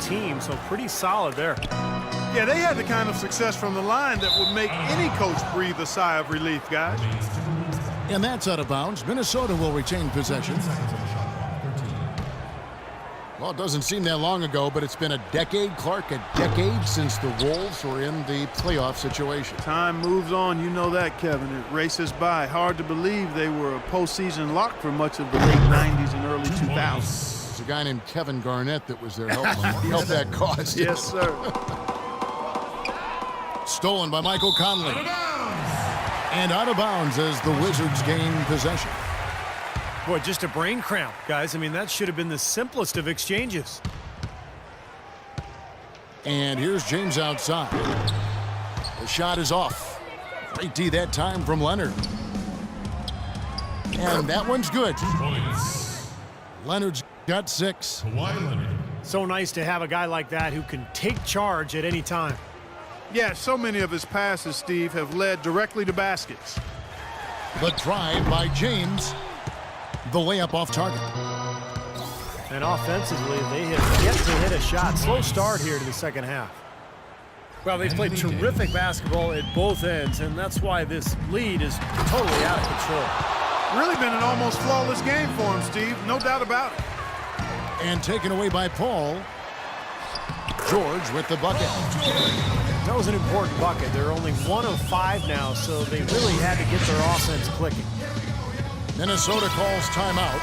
team, so pretty solid there. Yeah, they had the kind of success from the line that would make any coach breathe a sigh of relief, guys. And that's out of bounds. Minnesota will retain possession. Well, it doesn't seem that long ago, but it's been a decade, Clark, a decade since the Wolves were in the playoff situation. Time moves on, you know that, Kevin. It races by. Hard to believe they were a postseason lock for much of the late 90s and early 2000s. There's a guy named Kevin Garnett that was there helping help that cause. Yes, sir. Stolen by Michael Conley. And out of bounds as the Wizards gain possession. Boy, just a brain cramp, guys. I mean, that should have been the simplest of exchanges. And here's James outside. The shot is off. Great D that time from Leonard. And that one's good. Leonard's got 6. So nice to have a guy like that who can take charge at any time. Yeah, so many of his passes, Steve, have led directly to baskets. The drive by James. The layup off target. And offensively, they have yet to hit a shot. Slow start here to the second half. Well, they've played terrific basketball at both ends, and that's why this lead is totally out of control. Really been an almost flawless game for him, Steve. No doubt about it. And taken away by Paul. George with the bucket. That was an important bucket. They're only 1 of 5 now, so they really had to get their offense clicking. Minnesota calls timeout.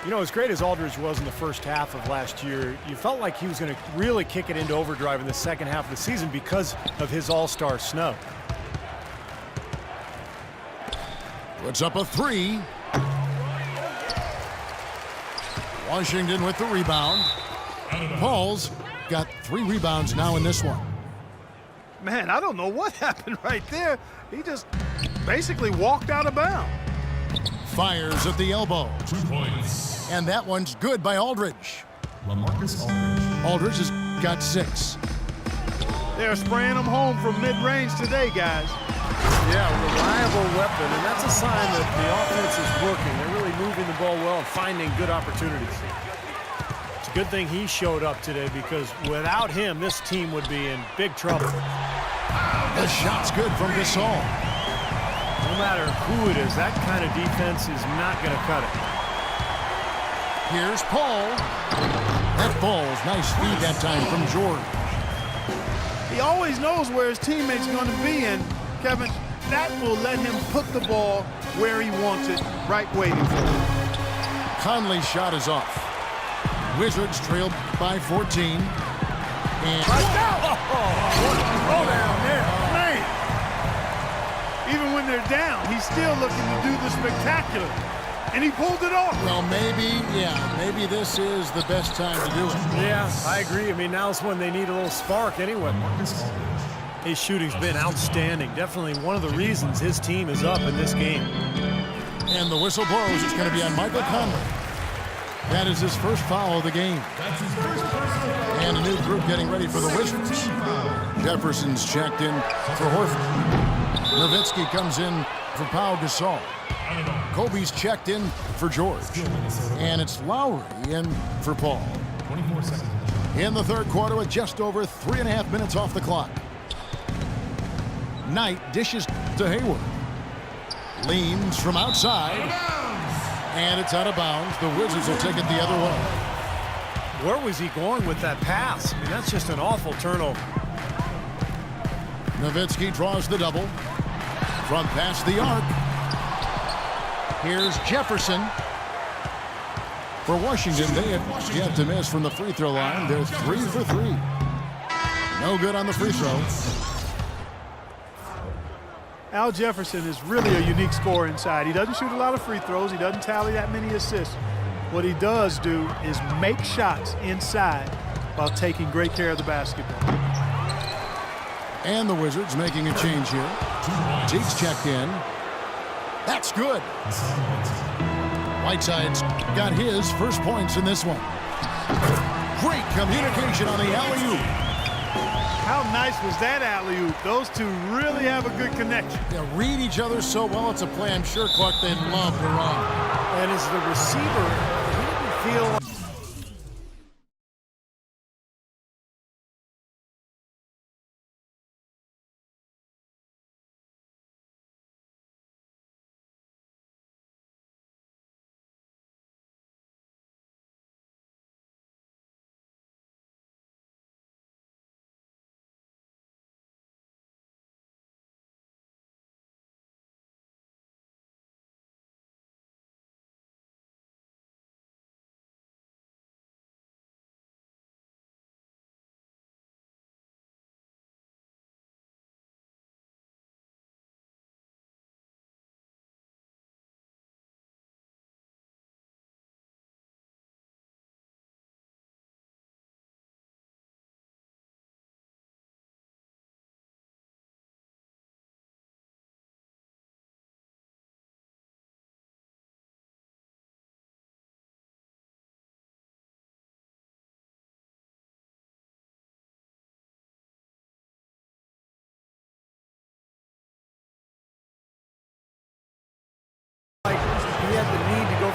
You know, as great as Aldridge was in the first half of last year, you felt like he was going to really kick it into overdrive in the second half of the season because of his all-star snub. Puts up a 3. Washington with the rebound. Paul's got 3 rebounds now in this one. Man, I don't know what happened right there. He just basically walked out of bounds. Fires at the elbow. 2 points. And that one's good by Aldridge. LaMarcus Aldridge. Aldridge has got 6. They're spraying them home from mid-range today, guys. Yeah, reliable weapon, and that's a sign that the offense is working. They're really moving the ball well and finding good opportunities. It's a good thing he showed up today because without him, this team would be in big trouble. The shot's good from Gasol. No matter who it is, that kind of defense is not going to cut it. Here's Paul. That falls. Nice feed that time from George. He always knows where his teammate's going to be, and Kevin, that will let him put the ball where he wants it, right waiting for him. Conley's shot is off. Wizards trailed by 14. And Oh, down there, man. Even when they're down, he's still looking to do the spectacular. And he pulled it off. well, maybe this is the best time to do it. Yeah, I agree. I mean, now's when they need a little spark anyway. His shooting's been outstanding. Definitely one of the reasons his team is up in this game. And the whistle blows. It's going to be on Michael Conley. That is his first foul of the game. And a new group getting ready for the Wizards. Jefferson's checked in for Horford. Nowitzki comes in for Pau Gasol. Kobe's checked in for George. And it's Lowry in for Paul. 24 seconds. In the third quarter with just over 3.5 minutes off the clock. Knight dishes to Hayward. Leans from outside. And it's out of bounds. The Wizards will take it the other way. Where was he going with that pass? I mean, that's just an awful turnover. Nowitzki draws the double. From past the arc. Here's Jefferson. For Washington, they have yet to miss from the free throw line. They're 3 for 3. No good on the free throw. Al Jefferson is really a unique scorer inside. He doesn't shoot a lot of free throws. He doesn't tally that many assists. What he does do is make shots inside while taking great care of the basketball. And the Wizards making a change here. Teague's checked in. That's good. Whiteside's got his first points in this one. Great communication on the alley-oop. How nice was that alley-oop? Those two really have a good connection. They read each other so well, it's a play I'm sure Clark they'd love to run. And as the receiver, he didn't feel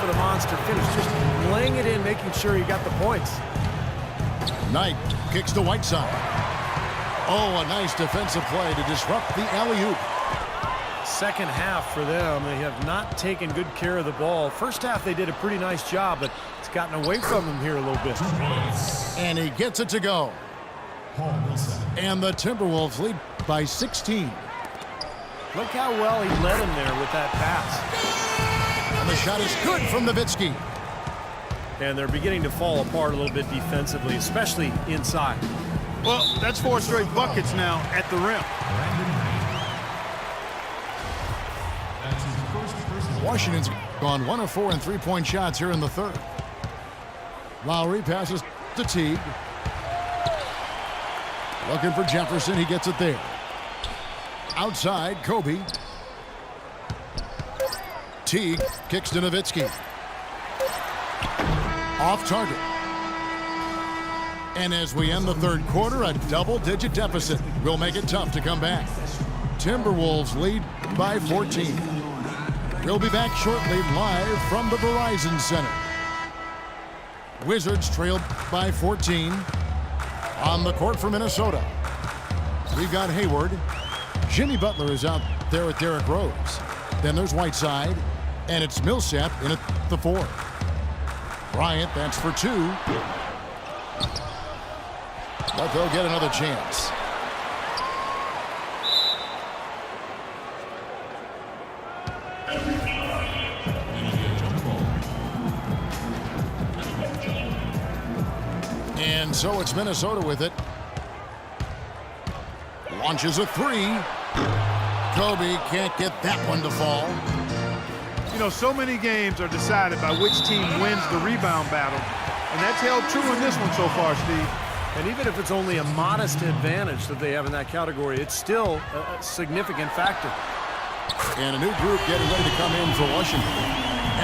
for the monster finish. Just laying it in, making sure he got the points. Knight kicks to Whiteside. Oh, a nice defensive play to disrupt the alley-oop. Second half for them, they have not taken good care of the ball. First half, they did a pretty nice job, but it's gotten away from them here a little bit. And he gets it to go. Paul Millsap. And the Timberwolves lead by 16. Look how well he led him there with that pass. And the shot is good from Nowitzki. And they're beginning to fall apart a little bit defensively, especially inside. Well, that's 4 straight buckets now at the rim. Brandon Knight. That's his first personal. Washington's gone 1 of 4 in three-point shots here in the third. Lowry passes to Teague. Looking for Jefferson. He gets it there. Outside, Kobe. Teague kicks to Nowitzki. Off target. And as we end the third quarter, a double-digit deficit will make it tough to come back. Timberwolves lead by 14. We'll be back shortly live from the Verizon Center. Wizards trailed by 14. On the court for Minnesota, we've got Hayward. Jimmy Butler is out there with Derrick Rose. Then there's Whiteside, and it's Millsap in at the 4. Bryant, that's for 2. But they'll get another chance. And so it's Minnesota with it. Launches a 3. Kobe can't get that one to fall. You know, so many games are decided by which team wins the rebound battle. And that's held true in this one so far, Steve. And even if it's only a modest advantage that they have in that category, it's still a significant factor. And a new group getting ready to come in for Washington.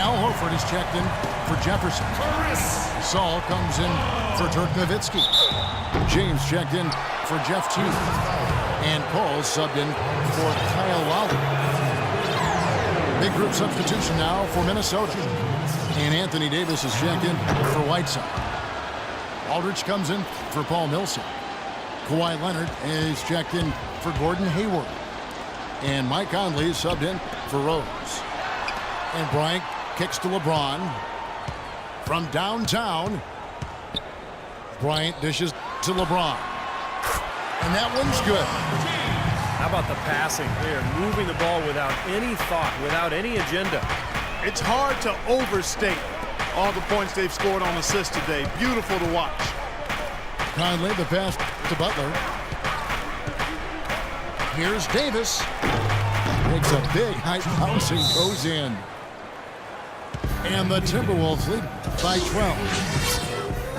Al Horford is checked in for Jefferson. Saul comes in for Dirk Nowitzki. James checked in for Jeff Teague. And Paul subbed in for Kyle Lowry. Big group substitution now for Minnesota. And Anthony Davis is checked in for Whiteside. Aldridge comes in for Paul Millsap. Kawhi Leonard is checked in for Gordon Hayward. And Mike Conley is subbed in for Rose. And Bryant kicks to LeBron. From downtown, Bryant dishes to LeBron. And that one's good. How about the passing? They are moving the ball without any thought, without any agenda. It's hard to overstate all the points they've scored on assists today. Beautiful to watch. Conley, the pass to Butler. Here's Davis. Makes a big high bounce and goes in. And the Timberwolves lead by 12.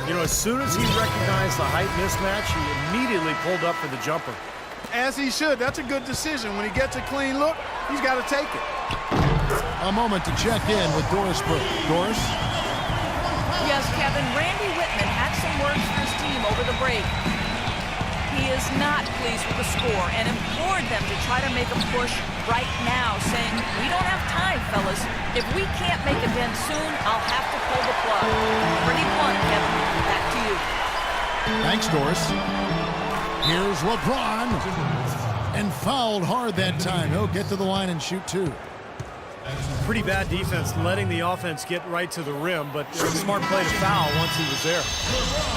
You know, as soon as he recognized the height mismatch, he immediately pulled up for the jumper. As he should. That's a good decision. When he gets a clean look, he's got to take it. A moment to check in with Doris Burke. Doris? Yes, Kevin, Randy Whitman had some words for his team over the break. He is not pleased with the score and implored them to try to make a push right now, saying, "We don't have time, fellas. If we can't make a dent soon, I'll have to pull the plug." Pretty blunt, Kevin. Back to you. Thanks, Doris. Here's LeBron. And fouled hard that time. He'll get to the line and shoot 2. Pretty bad defense, letting the offense get right to the rim, but it was a smart play to foul once he was there.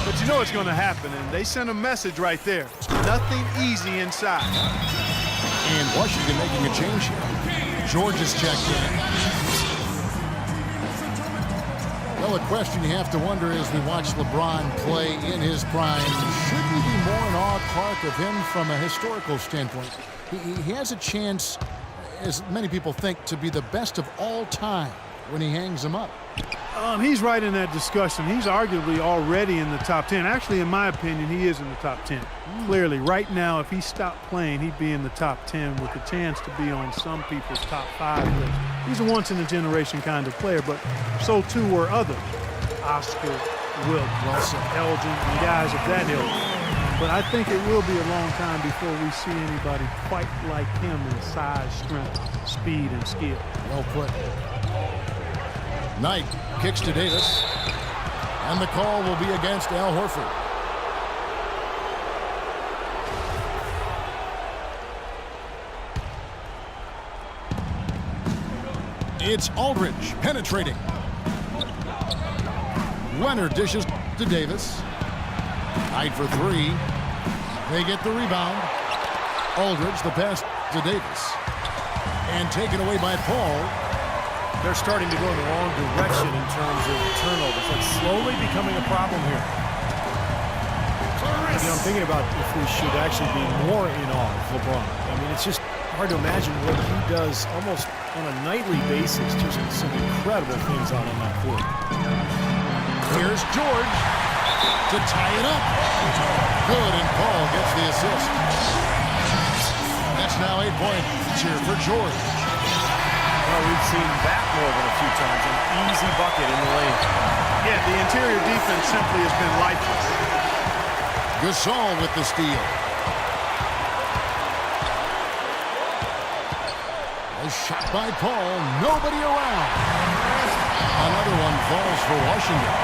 But you know what's going to happen, and they sent a message right there. Nothing easy inside. And Washington making a change here. George is checked in. Well, a question you have to wonder as we watch LeBron play in his prime, should we be more in awe, Clark, of him from a historical standpoint? He has a chance, as many people think, to be the best of all time when he hangs them up. He's right in that discussion. He's arguably already in the top 10. Actually, in my opinion, he is in the top 10. Clearly, right now, if he stopped playing, he'd be in the top 10 with a chance to be on some people's top 5 list. He's a once-in-a-generation kind of player, but so too were others. Oscar, Wilt, Elgin, and guys of that ilk. But I think it will be a long time before we see anybody quite like him in size, strength, speed, and skill. Well put. Knight kicks to Davis. And the call will be against Al Horford. It's Aldridge penetrating. Leonard dishes to Davis. Knight for three. They get the rebound. Aldridge, the pass to Davis. And taken away by Paul. They're starting to go in the wrong direction in terms of turnovers. That's slowly becoming a problem here. You know, I'm thinking about if we should actually be more in awe of LeBron. I mean, it's just hard to imagine what he does almost on a nightly basis. Just some incredible things out on that court. Here's George to tie it up. Good, and Paul gets the assist. That's now 8 points here for George. Well, we've seen that more than a few times. An easy bucket in the lane. Yeah, the interior defense simply has been lifeless. Gasol with the steal. A shot by Paul. Nobody around. Another one falls for Washington.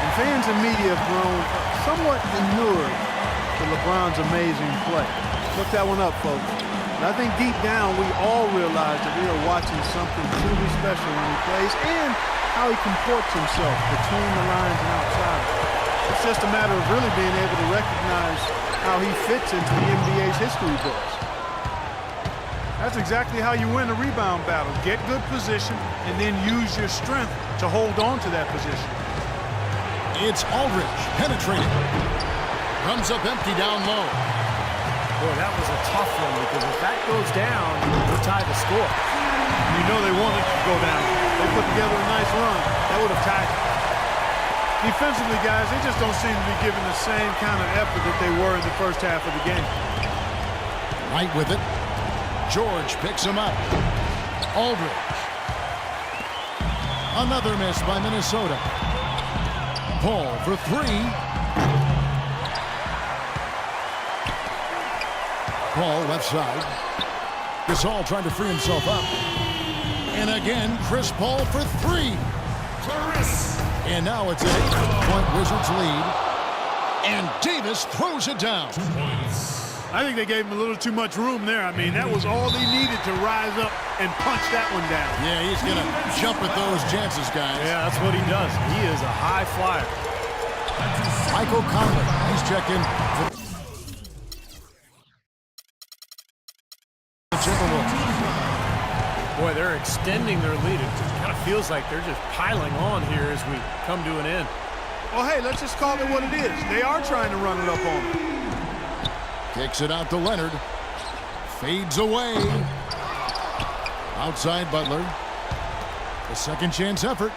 And fans and media have grown somewhat inured to LeBron's amazing play. Look that one up, folks. And I think deep down we all realize that we are watching something truly special when he plays and how he comports himself between the lines and outside. It's just a matter of really being able to recognize how he fits into the NBA's history books. That's exactly how you win a rebound battle. Get good position and then use your strength to hold on to that position. It's Aldridge penetrating. Comes up empty down low. Boy, that was a tough one because if that goes down, we'll tie the score. You know they wanted to go down. They put together a nice run. That would have tied it. Defensively, guys, they just don't seem to be giving the same kind of effort that they were in the first half of the game. Right with it. George picks him up. Aldridge. Another miss by Minnesota. Paul for three. Paul left side. Gasol trying to free himself up. And again, Chris Paul for three. And now it's an 8-point Wizards lead. And Davis throws it down. I think they gave him a little too much room there. I mean, that was all they needed to rise up and punch that one down. Yeah, he's going to jump at those chances, guys. Yeah, that's what he does. He is a high flyer. Michael Conley, he's checked in for the Timberwolves. Boy, they're extending their lead. It kind of feels like they're just piling on here as we come to an end. Well, hey, let's just call it what it is. They are trying to run it up on him. Kicks it out to Leonard. Fades away. Outside Butler. A second chance effort.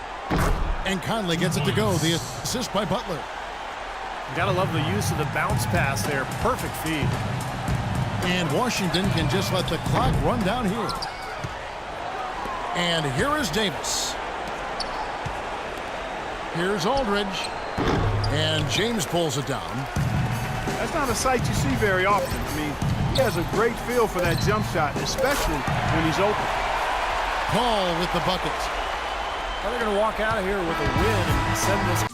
And Conley gets it to go. The assist by Butler. You gotta love the use of the bounce pass there. Perfect feed. And Washington can just let the clock run down here. And here is Davis. Here's Aldridge. And James pulls it down. That's not a sight you see very often. I mean, he has a great feel for that jump shot, especially when he's open. Paul with the bucket. Well, they're going to walk out of here with a win and send this